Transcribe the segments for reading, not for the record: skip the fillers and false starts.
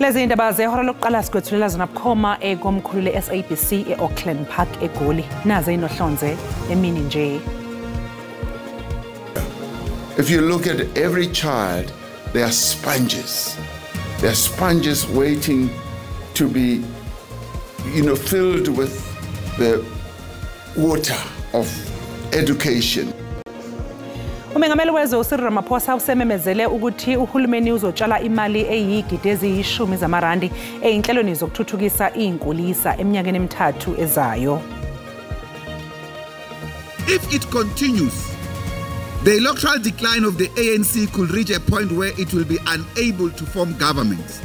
Lezi indaba zehora lokuqala sikwethulela zona bukhoma ekomkhulu le-SABC e-Auckland Park eGoli. Naze inohlonze emini nje. If you look at every child, they are sponges. They are sponges waiting to be, filled with the water of education. Umengameli wezwe uCyril Ramaphosa usememezele ukuthi uhulumeni uzotshala imali eyigidi eziyishumi zamarandi eyinhlelweni zokuthuthukisa inkulisa eminyakeni emithathu ezayo. If it continues, the electoral decline of the ANC could reach a point where it will be unable to form governments.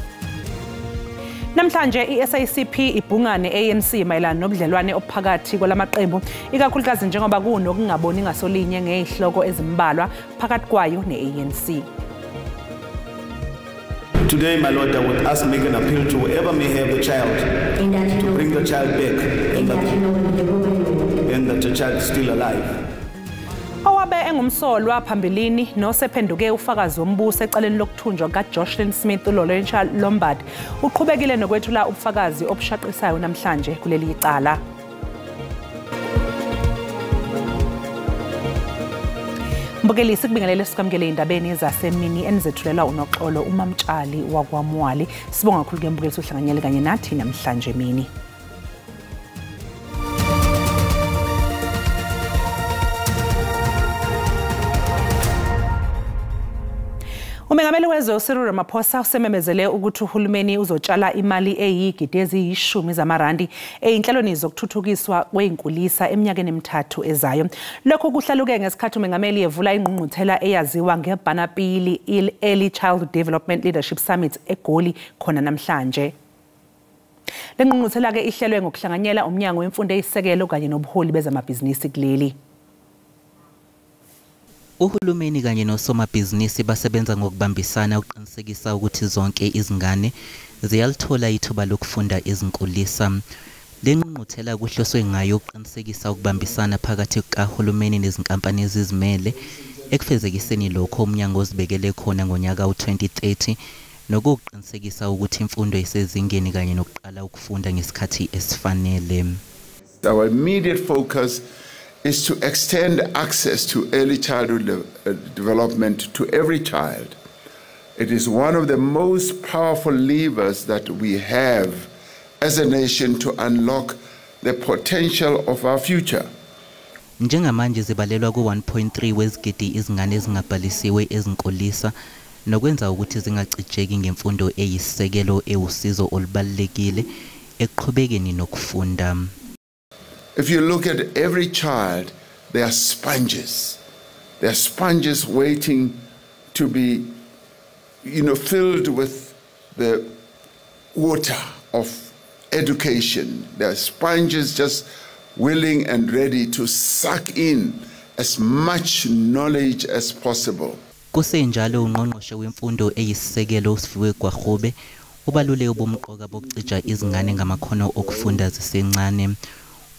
Namhlanje iSACP ibhunga neANC mayelana nobudlelwane ophakathi kwalamaqembu ikakhulukazi njengoba kunokungaboni ngasolinye ngezihloko ezimbalwa phakathi kwayo neANC. Today, my Lord, I would ask make an appeal to whoever may have the child to bring the child back and that the child is still alive. Owabe engumsolwa phambilini nosephenduke ufakazi wombuso ecaleni lokuthunjwa kaJocelyn Smith uLaurentia Lombard uqhubekile nokwethula ubufakazi obushaqisayo namhlanje kuleli icala. Mbukelisi kubingelele sikwamukele indabeni zasemini enizethulela unoxolo uMamtshali wakwaMwali. Sibonga kakhulu ke mbukelisi uhlanganyele kanye nathi namhlanje emini. Umengameli wezwe uCyril Ramaphosa usememezele ukuthi uhulumeni uzotshala imali eyigidi eziyishumi zamarandi eyinhlelweni zokuthuthukiswa kweinkulisa eminyakeni emithathu ezayo. Lokho kuhlaluke ngesikhathi umengameli evula ingqungquthela eyaziwa ngeBanapili Early Child Development Leadership Summit eGoli khona namhlanje. Le ngqungquthela ke ihlelwe ngokuhlanganyela umnyango wemfundo eyisekelo kanye nobuholi bezamabhizinisi kuleli. Uhulumeni kanye nosomabhizinisi basebenza ngokubambisana ukuqinisekisa ukuthi zonke izingane ziyalithola ithuba lokufunda izinkulisa. Le ngqungquthela kuhloswe ngayo ukuqinisekisa ukubambisana phakathi kahulumeni nezinkampani ezizimele ekufezekiseni lokho umnyango ozibekele khona ngonyaka u-2030 nokuqinisekisa ukuthi imfundo isezingeni kanye nokuqala ukufunda ngesikhathi esifanele. Our immediate focus is to extend access to early childhood development to every child. It is one of the most powerful levers that we have as a nation to unlock the potential of our future. Njengamanje zibalelwa ku-1.3 wezigidi izingane ezingabhalisiwe ezinkulisa nokwenza ukuthi zingacijeki ngemfundo eyisisekelo ewusizo olubalulekile ekuqhubekeni nokufunda. If you look at every child, they are sponges. They are sponges waiting to be, filled with the water of education. They are sponges just willing and ready to suck in as much knowledge as possible. Kusenjalo ungqongqoshe wemfundo eyisisekelo uSifiwe Gwarube ubalule ubumqoka bokucija izingane ngamakhono okufunda zisencane.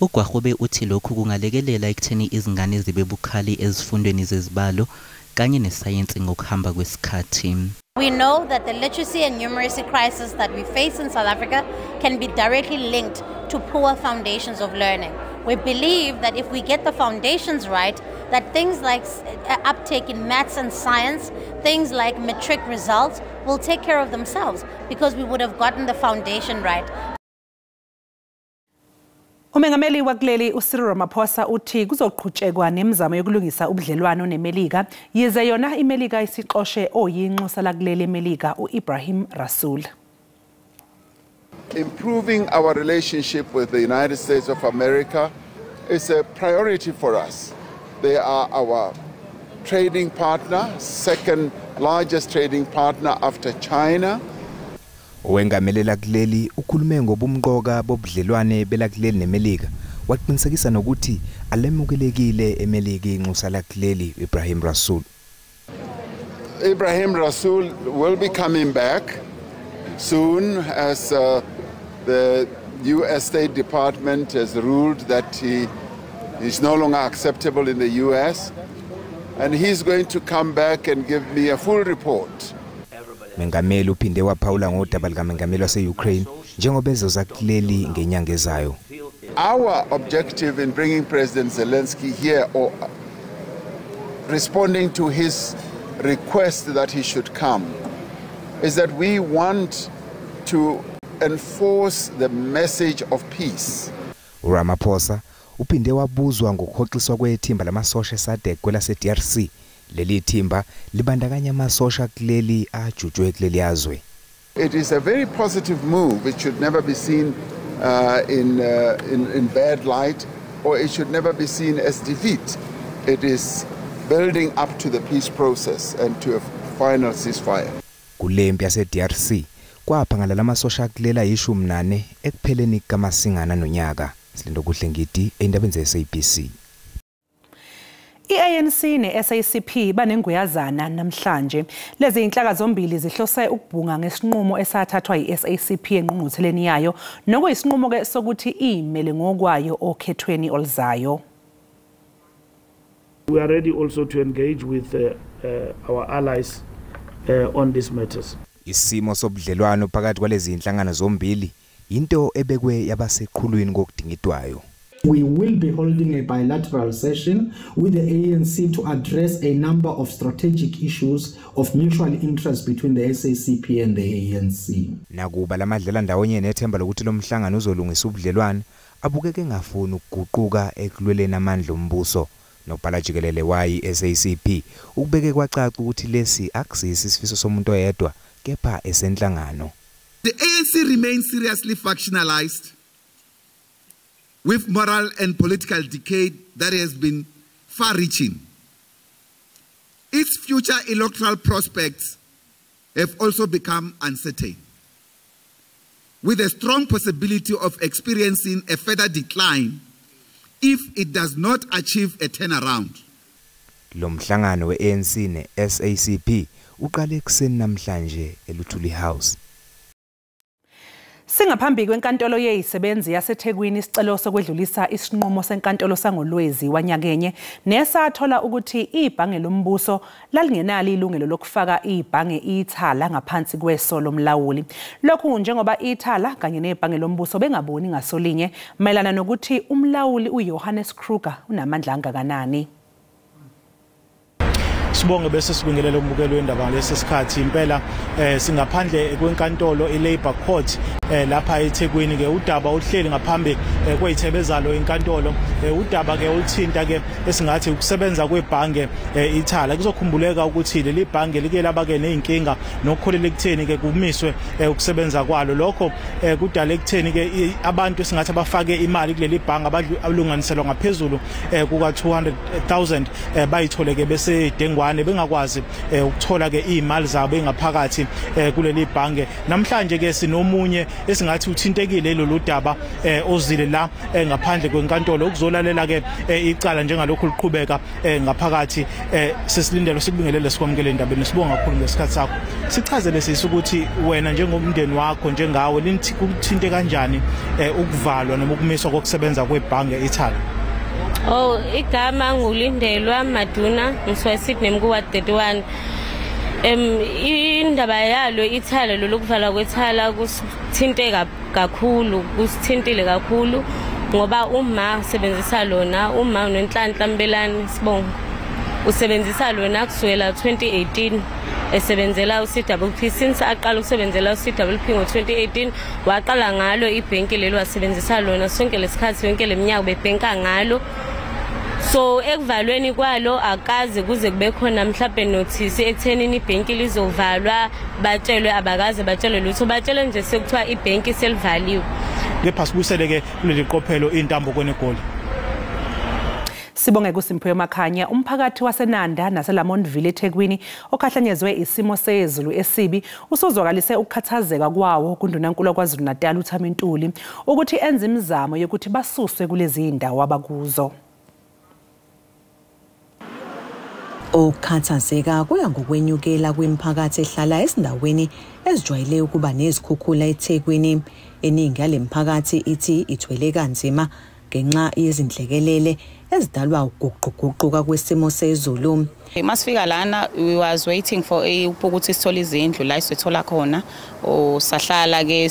uGwarube uthi lokhu kungalekelela ekutheni izingane zibe bukhali ezifundweni zezibalo kanye nesayensi ngokuhamba kwesikhathi. We know that the literacy and numeracy crisis that we face in South Africa can be directly linked to poor foundations of learning. We believe that if we get the foundations right, that things like uptake in maths and science, things like matric results will take care of themselves because we would have gotten the foundation right. Umengameli wakuleli uCyril Ramaphosa uthi kuzoqhutshekwa nemizamo yokulungisa ubudlelwano neMelika yize yona iMelika isiqoshe oyinxusa lakuleli eMelika uIbrahim Rasool. Improving our relationship with the United States of America is a priority for us. They are our trading partner, second largest trading partner after China. Owengamelela kuleli ukhulume ngobumqoka bobudlelwane belakuleli neMelika waqinisekisa nokuthi alemukelekile eMelika inxusa lakuleli Ibrahim Rasool. Ibrahim Rasool will be coming back soon as the US State Department has ruled that he is no longer acceptable in the US, and he's going to come back and give me a full report. Mengameli uphinde waphawula ngodaba likaMengameli wase-Ukraine njengoba ezoza kuleli ngenyanga ezayo. Our objective in bringing President Zelensky here or responding to his request that he should come is that we want to enforce the message of peace. uRamaphosa uphinde wabuzwa ngokhoxiswa kwethimba lamasosha eSADC kwelase-DRC. Leli thimba libandakanya amasosha kuleli ajujwe kuleli yazwe. It is a very positive move. It should never be seen in bad light, or it should never be seen as defeat. It is building up to the peace process and to a final ceasefire. Kulempi yase-DRC kwaphangala lamasosha akulela 14 ekupheleni kaMasingana nonyaka. Silindo kuhle ngidi endabeni ze-SABC. I-ANC ne-SACP banenguyazana namhlanje. Lezi inhlaka zombili zihlose ukubhunga ngesinqumo esathathwa yi-SACP engqungqutheleni yayo nokuyisinqumo ke sokuthi imele ngokwayo okhethweni oluzayo. We are ready also to engage with our allies on these matters. Isimo sobudlelwano phakathi kwalezi inhlangano zombili into ebekwe yabaseqhulwini kokudingidwayo. We will be holding a bilateral session with the ANC to address a number of strategic issues of mutual interest between the SACP and the ANC. Nakuba lamadlela ndawonye nethemba lokuthi lo mhlangano uzolungisa ubudlelwano abukeke ngafuni ukuguquka ekulweleni amandla ombuso. Nobhala jikelele wayi SACP ukubeke kwacaca ukuthi lesi akusisi isifiso somuntu oyedwa kepha esenhlangano. The ANC remains seriously factionalized with moral and political decay that has been far-reaching. Its future electoral prospects have also become uncertain, with a strong possibility of experiencing a further decline if it does not achieve a turnaround. Lo mhlangano we-ANC ne-SACP uqale ekuseni namhlanje eLuthuli House. Singaphambi kwenkantolo yezisebenzi yaseThekwini isicelo sokwedlulisa isinqumo senkantolo sangolwezi wanyakenye nesathola ukuthi ibhange lombuso lalingenalo ilungelo lokufaka ibhange ithala ngaphansi kweso lomlawuli. Lokhu njengoba ithala kanye nebhange lombuso bengaboni ngasolinye mayelana nokuthi umlawuli uJohannes Kruger unamandla angakanani. Sibonge bese sibingelela umbukelo wendaba lesikhathi impela singaphandle kwenkantolo iLabor Court lapha eThekwini ke udaba uhleli ngaphambi kwezithebezalo enkantolo udaba ke ulithinta ke esingathi ukusebenza kwebhange ithala kuzokhumbuleka ukuthi leli bhange like laba ke nezinkinga nokukholela ekutheni ke kumiswe ukusebenza kwalo lokho kudala ekutheni ke abantu esingathi abafake imali kuleli bhange abalunganiselwa ngaphezulu kuka 200,000 bayithole ke bese dengwane bengakwazi ukuthola ke imali zabo engaphakathi kuleli bhange. Namhlanje ke sinomunye esingathi uthintekile lolu daba ozile la ngaphandle kwenkantolo ukuzolalela ke icala njengalokho liqhubeka ngaphakathi sesilindele sikubingelele sikwamukele indabeni sibonga kakhulu ngesikhathi sakho. Sichazele sisi ukuthi wena njengomndeni wakho njengawe lithinte kanjani ukuvalwa noma ukumiswa kokusebenza kwebhange ithala. Oh, igama nguLindelwa Maduna ngiswayisini mkuwa 31. Indaba yalo ithala lokuvala kwethala kusithinte kakhulu kusithintile kakhulu ngoba uma sebenzisa lona uma unenhlanhla Mbelani Sibongo usebenzisa lona kusukela 2018 esebenzela uCWP since aqala ukusebenzela uCWP ngo2018 waqala ngalo ibhenki lelo wasebenzisa lona sonke lesikhathi yonke leminyaka bebhenka ngalo. So ekuvalweni kwalo akaze kuze kube khona mhlawumbe notice ekuthenini ibhenki lizovalwa batshelwe abakaze batshelwe lutho batshelwe nje sekuthiwa ibhenki selivaliwe. Kepha sibusele ke kuleli qophelo intambo kwenegoli. Sibonge kuSimphiwe Makhanya umphakathi waseNanda naseLamontville eThekwini okhahlanyezwe isimo sezulu esibi usuzwakalise ukukhathazeka kwawo kuNdunankulu kwaZulu Natal uThami Ntuli ukuthi enze imizamo yokuthi basuswe kulezi indawo abakuzo. Ukukhathazeka kuya ngokwenyukela kwemiphakathi ehlala ezindaweni ezijwayele ukuba nezikhukhula eThekwini. Eningi yale miphakathi ithi ithwele kanzima ngenxa yezindlekelele ezidalwa ukuguquguquka kwesimo sezulu. Masifika lana we was waiting for ukuthi sithole izindlu la sithola khona sahlala ke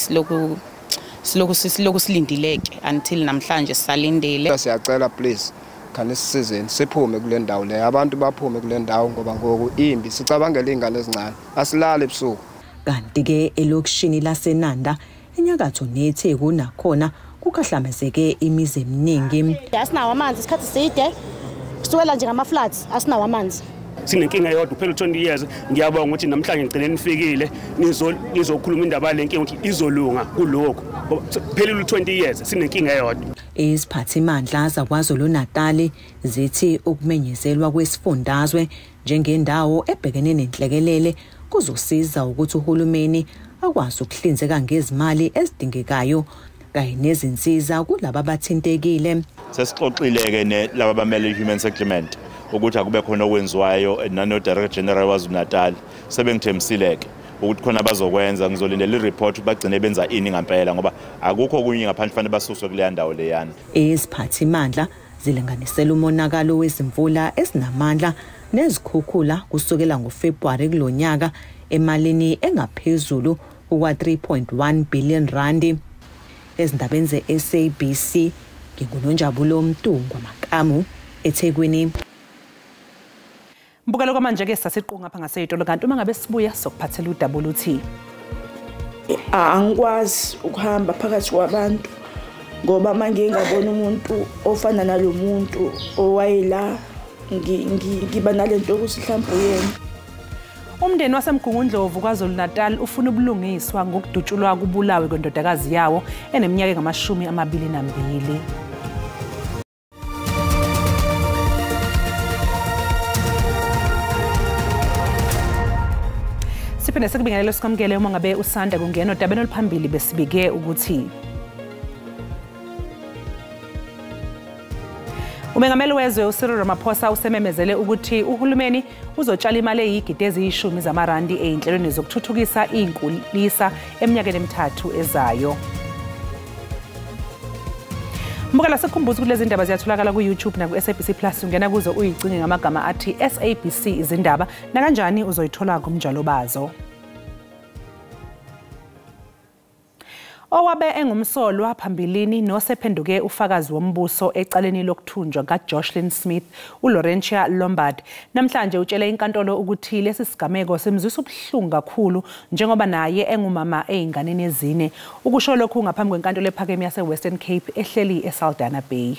siloku silindileke until namhlanje sisalindele. Siyacela please khani sisizeni siphume kule ndawo le abantu baphume kule ndawo ngoba ngoku imbi sicabangela ingane ezincane asilale ebusuku. Kanti ke elokishini laseNanda enyakatho neTheku nakhona kukhahlamezeke imizi eminingi. Asinawo amanzi isikhathi side kusukela nje ngama floods asinawo amanzi. Sinenkinga yodwa kuphela 20 years ngiyabonga ukuthi namhlanje ngicela nifikile nizokhuluma indaba lenkinga ukuthi izolunga kuloko phela 20 years sinenkinga yodwa. Iziphathimandla zaKwaZulu-Natal zithi ukumenyezelwa kwesifundazwe njengendawo ebhekene nenhlekelele kuzosiza ukuthi uhulumeni akwazi ukuhlinzeka ngezimali ezidingekayo kanye nezinsiza kulabo abathintekile. Sesixoxile-ke nelaba abamele human settlement ukuthi akube khona okwenziwayo nano Director General waZulu-Natal sebengithembisileke ukuthi khona bazokwenza. Ngizolindela i-report bagcine benza ini ngempela ngoba akukho kunye ngaphandle fanele basuswe kuleya ndawo leyana. Iziphathimandla zilinganisela umonakalo wezimvula ezinamandla nezikhukhula kusukela ngoFebruary kulonyaka emalini engaphezulu kuwa 3.1 billion rand. Ezindabeni ze-SABC nginguNonjabulo Mtungwa Makamu eThekwini. Mbukalo kwamanje ke sasiqhunga lapha ngaseyitolo kanti uma ngabe sibuya sokuphathela uWT. Angikwazi ukuhamba phakathi kwabantu ngoba manje ngingabona umuntu ofana nalomuntu owayela ngiba nalento ukuthi mhlawumbe uyena. Umndeni waseMgungundlovu kwaZulu-Natal ufuna ubulungiswa ngokudutshulwa kubulawe kwendodakazi yawo eneminyaka engama-22. Siphinde sikubingelele sikwamukele uma ngabe usanda kungena odabeni oluphambili besibike ukuthi uMengameli wezwe uCyril Ramaphosa usememezele ukuthi uhulumeni uzotshala imali eyigidi eziyishumi zamarandi eyinhlelweni zokuthuthukisa inkulisa eminyakeni emithathu ezayo. Mbukela sikhumbuza ukuthi lezi ndaba ziyatholakala ku-YouTube na ku-SABC Plus ungena kuzo uyicinge ngamagama athi SABC izindaba na kanjani uzoyithola kumjalo bazo. Owabe engumsolwa phambilini nosephenduke ufakazi wombuso ecaleni lokuthunjwa kaJocelyn Smith uLaurentia Lombard namhlanje utshele inkantolo ukuthi lesi sigameko simzwisa ubuhlungu kakhulu njengoba naye engumama einganeni ezine ukusho lokhu ngaphambi kwenkantolo ephakeme yaseWestern Cape ehleli eSaldanha Bay.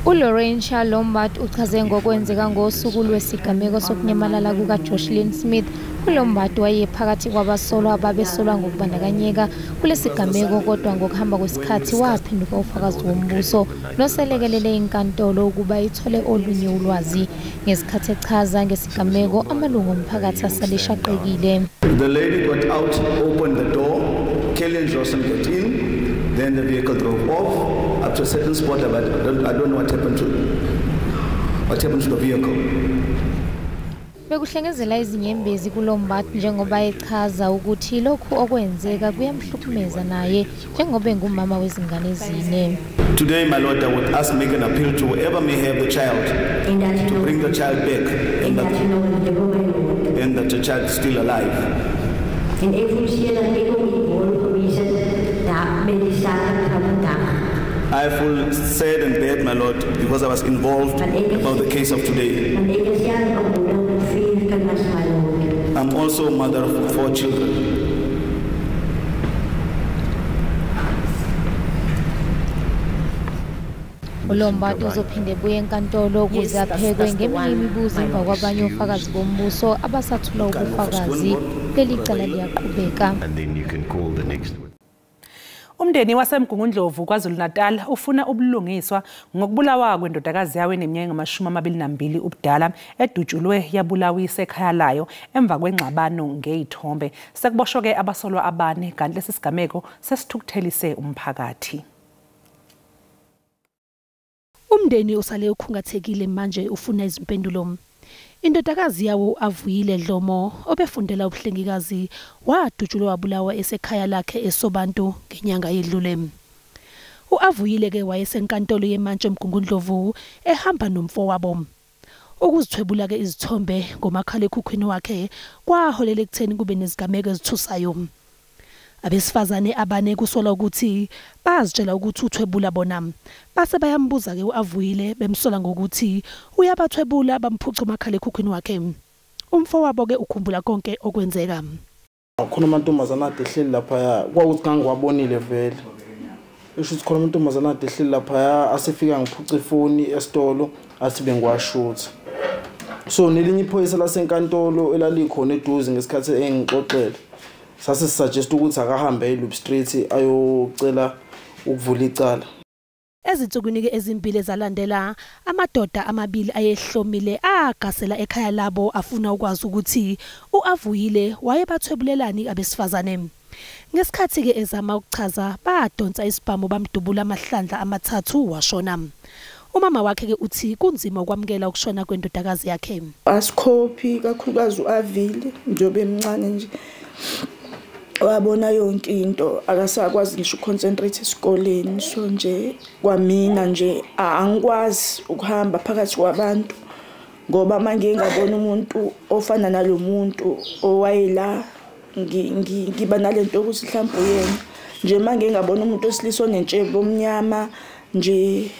uLaurentia Lombard uchaze ngokwenzeka ngosuku lwesigameko sokunyamalala kukaJocelyn Smith. uLombard wayephakathi kwabasolwa ababesolwa ngokubandakanyeka kulesigameko kodwa ngokuhamba kwesikhathi waphenduka ufakazi wombuso noselekelele inkantolo ukuba ithole olunye ulwazi ngesikhathi echaza ngesigameko amalungu omphakathi asalishaqekile. The lady got out, opened the door, Kelly and Johnson got in, then the vehicle drove off up to a certain spot, but I don't know what happened to the vehicle. Bekuhlengezela izinyembezi kuLombard njengoba echaza ukuthi lokhu okwenzeka kuyamhlukumeza naye njengoba engumama wezingane ezine. Today, my Lord, I would ask, make an appeal to whoever may have the child to bring the child back and that the child is still alive. I feel sad and bad, my Lord, because I was involved about the case of today. I'm also a mother of 4 children. uLombard uzophinde buye enkantolo ukuze aphekwe ngeminye imibuzo emva kwabanye ofakazi bombuso abasathula ubufakazi. Leli cala liyaqhubeka. Umndeni waseMgungundlovu kwaZulu-Natal ufuna ubulungiswa ngokubulawa kwendodakazi yawo eneminyaka engama-22 ubudala edutshulwe yabulawa isekhaya layo emva kwengxabano ngezithombe. Sekuboshwe abasolwa abane kanti lesi sigameko sesithukuthelise umphakathi. Umndeni usale ukhungathekile manje ufuna izimpendulo. Indodakazi yawo Avuyile Dlomo obefundela ubuhlengikazi wadutshulwa wabulawa esekhaya lakhe eSobantu ngenyanga yedlule. uAvuyile ke wayesenkantolo yeMantshi eMgungundlovu ehamba nomfowabo. Ukuzithwebula ke izithombe ngomakhala ekhukhwini wakhe kwaholela ekutheni kube nezigameko ezithusayo. Abesifazane abane kusola ukuthi bazitshela ukuthi uthwebula bona. Base bayambuza ke uAvuyile bemsola ngokuthi uyabathwebula bamphuca umakhala ekhukhwini wakhe. Umfowabo ke ukhumbula konke okwenzeka. Khona amantombazana ade ehleli lapha kwawuthi ngiwabonile vele. Isho ukuthi khona amantombazana ade ehleli lapha asefika ngiphuca ifoni esitolo athi bengiwashutha. So nelinye iphoyisa lasenkantolo elalikhona eduze ngesikhathi engixoxela. Sase suggest ukuthi akahambe eLoop Street ayocela ukuvula icala. Ezinsukwini ke ezimbili ezalandela amadoda amabili ayehlomile agasela ekhaya labo afuna ukwazi ukuthi uAvuyile wayebathwebulelani abesifazane. Ngesikhathi ke ezama ukuchaza badonsa isibhamu bamdubula amahlandla amathathu washona. Umama wakhe ke uthi kunzima ukwamukela ukushona kwendodakazi yakhe. Asikhophi kakhulukazi uAvile njobe emncane nje. Wabona yonke into akasakwazi ngisho uconcentrate esikoleni so nje kwamina nje angikwazi ukuhamba phakathi kwabantu ngoba manje ngabona umuntu ofana nalomuntu owayela ngiba nalento ukuthi mhlawumbe uyena nje manje ngabona umuntu osilisa onentshebo omnyama nje.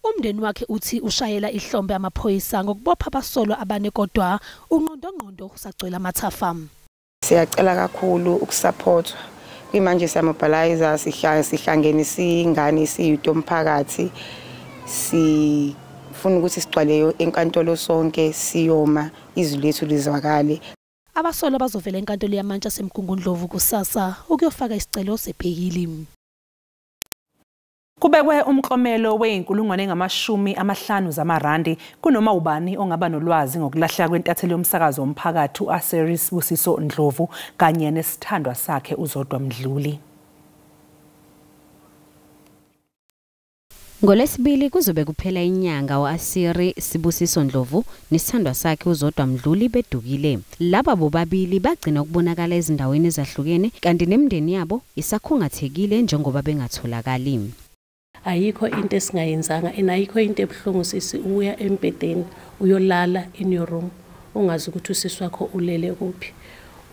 Umndeni wakhe uthi ushayela ihlombe amaphoyisa ngokubopha abasolo abane kodwa unqondongqondo usagcwele amathafa. Siyacela kakhulu ukusupportwa kwimanje samobilizer sihlangene singane siyuto umphakathi sifuna ukuthi sigcwale enkantolo sonke siyoma izwi lethu lizwakale. Abasolo bazovela enkantolo yaMantshi aseMgungundlovu kusasa ukuyofaka isicelo sebhekili. Kubekwe umklomelo we-50,000 zamarandi kunoma ubani ongaba nolwazi ngokulahla kwentatheli yomsakazo womphakathi uAseris Busiso Ndlovu kanye nesithandwa sakhe uZodwa Mdluli. NgoLwesibili kuzobe kuphela inyanga uAsiri Sibusiso Ndlovu nesithandwa sakhe uZodwa Mdluli bedukile. Laba bobabili bagcina ukubonakala ezindaweni ezahlukene kanti nemndeni yabo isakhungathekile njengoba bengatholakali. Ayikho into esingayenzanga ayikho into ebuhlungu sisi uya embedeni uyolala in your room ungazi ukuthi usisi wakho ulele kuphi.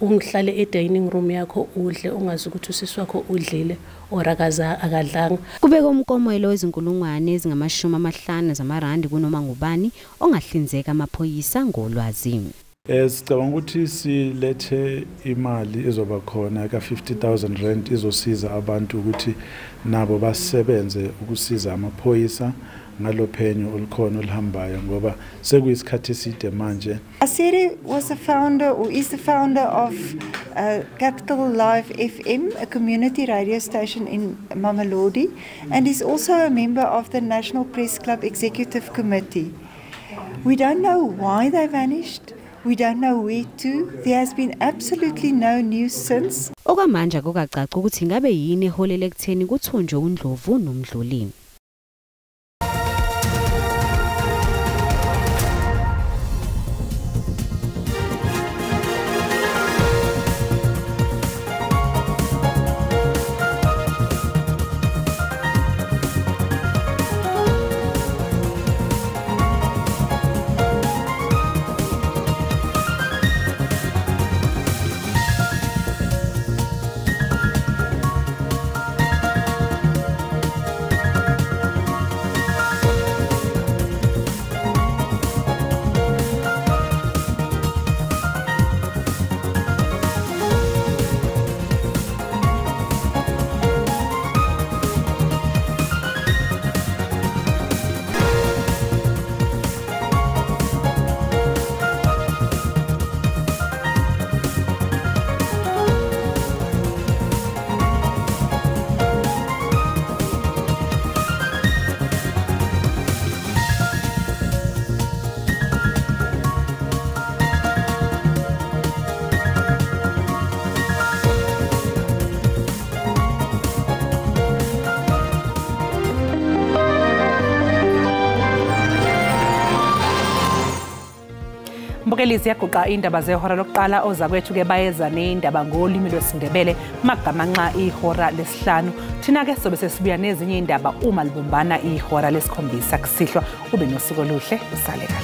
Ungihlale edining room yakho udle ungazi ukuthi usisi wakho udlile orakaza akadlanga. Kubeka umkomelo wezinkulungwane ezingama-50 zamarandi kunoma ngubani ongahlinzeka amaphoyisa ngolwazi. Sicabanga ukuthi silethe imali ezoba khona ka-50,000 rand izosiza abantu ukuthi nabo basebenze ukusiza amaphoyisa ngalophenyo olukhona oluhambayo ngoba sekuyisikhathi eside manje. Asiri was a founder or is the founder of Capital Live FM, a community radio station in Mamelodi, and is also a member of the National Press Club Executive Committee. We don't know why they vanished. We don't know where to. There has been absolutely no news since. Okwamanje kukacaca ukuthi ngabe yini eholele ekutheni kuthunjwe uNdlovu noMdluli. Ngakho-ke liziyaguqa indaba zehora lokuqala ozakwethu-ke bayeza ney'ndaba ngolimi lwesiNdebele magamanxa ihora lesihlanu. Thina-ke sobe sesibuya nezinye iy'ndaba uma libumbana ihora lesikhombisa kusihlwa. Ube nosuku oluhle, usale kahle.